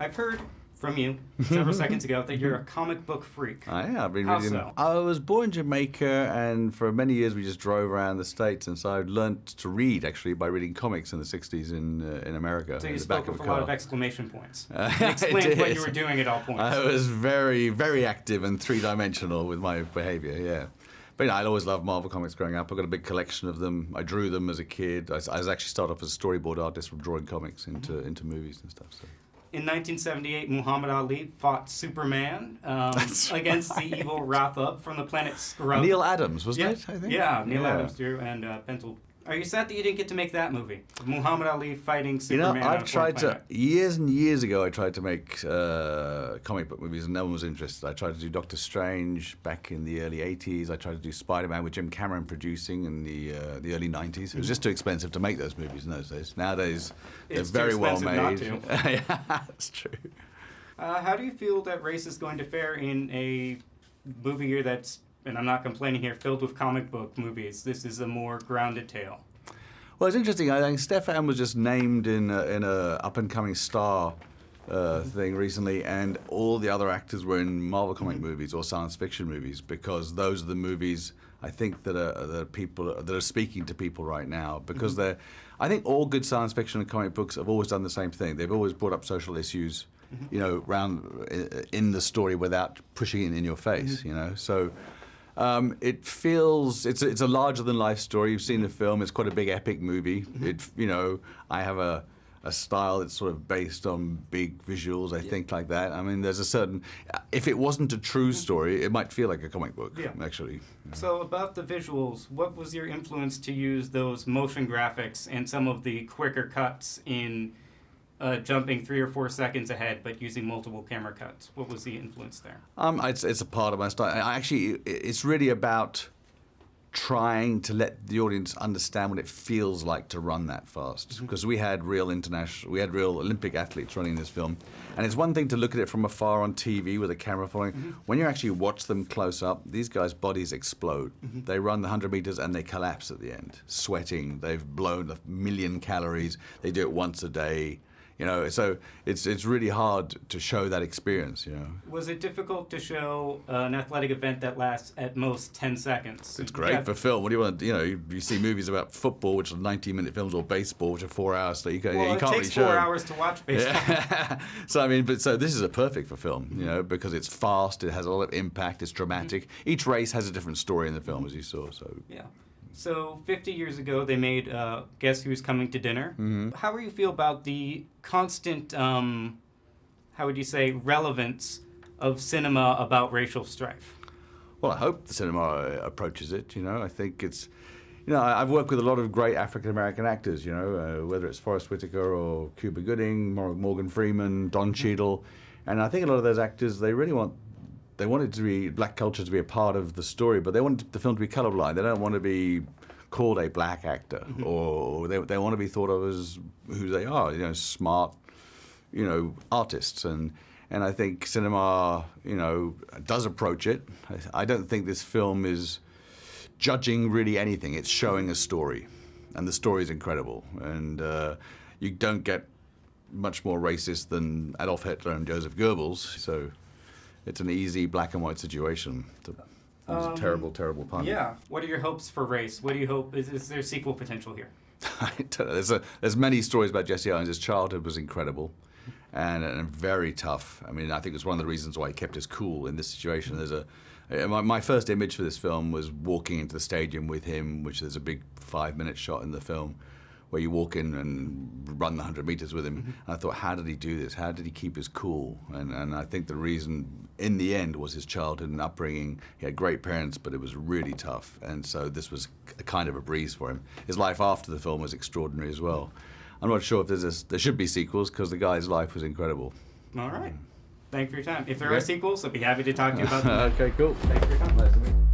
I've heard from you several seconds ago that you're a comic book freak. I've been How reading. so? I was born in Jamaica, and for many years we just drove around the States, and so I learned to read actually by reading comics in the '60s in America. So in you the back spoke of with a a lot car. of exclamation points. I And explained what did. you were doing at all points. I was very, very active and three-dimensional with my behavior. Yeah. But I'd always loved Marvel comics growing up. I've got a big collection of them. I drew them as a kid. I was actually started off as a storyboard artist from drawing comics into movies and stuff. So. In 1978, Muhammad Ali fought Superman That's against right. the evil Wrath-Up from the planet Scrub. Neil Adams, wasn't yeah. it? I think. Yeah, Neil Adams drew and penciled. Are you sad that you didn't get to make that movie? Muhammad Ali fighting Superman. I've on a tried foreign to, planet. years and years ago, I tried to make comic book movies and no one was interested. I tried to do Doctor Strange back in the early 80s. I tried to do Spider-Man with Jim Cameron producing in the early 90s. It was just too expensive to make those movies in those days. Nowadays, they're It's too very well expensive made. not to. Yeah, that's true. How do you feel that race is going to fare in a movie here that's, and I'm not complaining here, filled with comic book movies? This is a more grounded tale. Well, it's interesting. I think Stefan was just named in a up-and-coming star thing recently, and all the other actors were in Marvel comic movies or science fiction movies because those are the movies I think that are speaking to people right now. Because I think all good science fiction and comic books have always done the same thing. They've always brought up social issues, around in the story without pushing it in your face. So. It feels it's a larger than life story. You've seen the film; it's quite a big epic movie. I have a style that's sort of based on big visuals. I think like that. I mean, there's a certain. If it wasn't a true story, it might feel like a comic book. Yeah. Actually. So about the visuals, what was your influence to use those motion graphics and some of the quicker cuts in jumping 3 or 4 seconds ahead, but using multiple camera cuts? What was the influence there? It's a part of my style. It's really about trying to let the audience understand what it feels like to run that fast. Because we had real Olympic athletes running this film, and it's one thing to look at it from afar on TV with a camera following. When you actually watch them close up, these guys' bodies explode. They run the 100 meters and they collapse at the end, sweating. They've blown 1 million calories. They do it once a day. So it's really hard to show that experience. Was it difficult to show an athletic event that lasts at most 10 seconds? It's great for film. What do you want? You see movies about football, which are 90-minute films, or baseball, which are 4 hours. So you can't it really takes show. 4 hours to watch baseball. Yeah. So this is a perfect for film, because it's fast, it has a lot of impact, it's dramatic. Each race has a different story in the film, as you saw. So Yeah. So 50 years ago, they made Guess Who's Coming to Dinner. How do you feel about the constant, how would you say, relevance of cinema about racial strife? Well, I hope the cinema approaches it. I think it's, I've worked with a lot of great African-American actors, whether it's Forrest Whitaker or Cuba Gooding, Morgan Freeman, Don Cheadle. And I think a lot of those actors, they want it to be black culture to be a part of the story, but they want the film to be colorblind. They don't want to be called a black actor, or they want to be thought of as who they are, smart, artists. And I think cinema, does approach it. I don't think this film is judging really anything. It's showing a story, and the story is incredible. And you don't get much more racist than Adolf Hitler and Joseph Goebbels. So. It's an easy black and white situation. It was a terrible, terrible pun. Yeah. What are your hopes for Race? What do you hope? Is there sequel potential here? I don't know. There's many stories about Jesse Owens. His childhood was incredible and very tough. I mean, I think it's one of the reasons why he kept his cool in this situation. My first image for this film was walking into the stadium with him, which there's a big 5-minute shot in the film, where you walk in and run the 100 meters with him. And I thought, how did he do this? How did he keep his cool? And I think the reason, in the end, was his childhood and upbringing. He had great parents, but it was really tough. And so this was a kind of a breeze for him. His life after the film was extraordinary as well. I'm not sure if there should be sequels, because the guy's life was incredible. All right. Thank you for your time. If there are sequels, I'd be happy to talk to you about them. Okay, cool. Thank you for your time. Nice to meet you.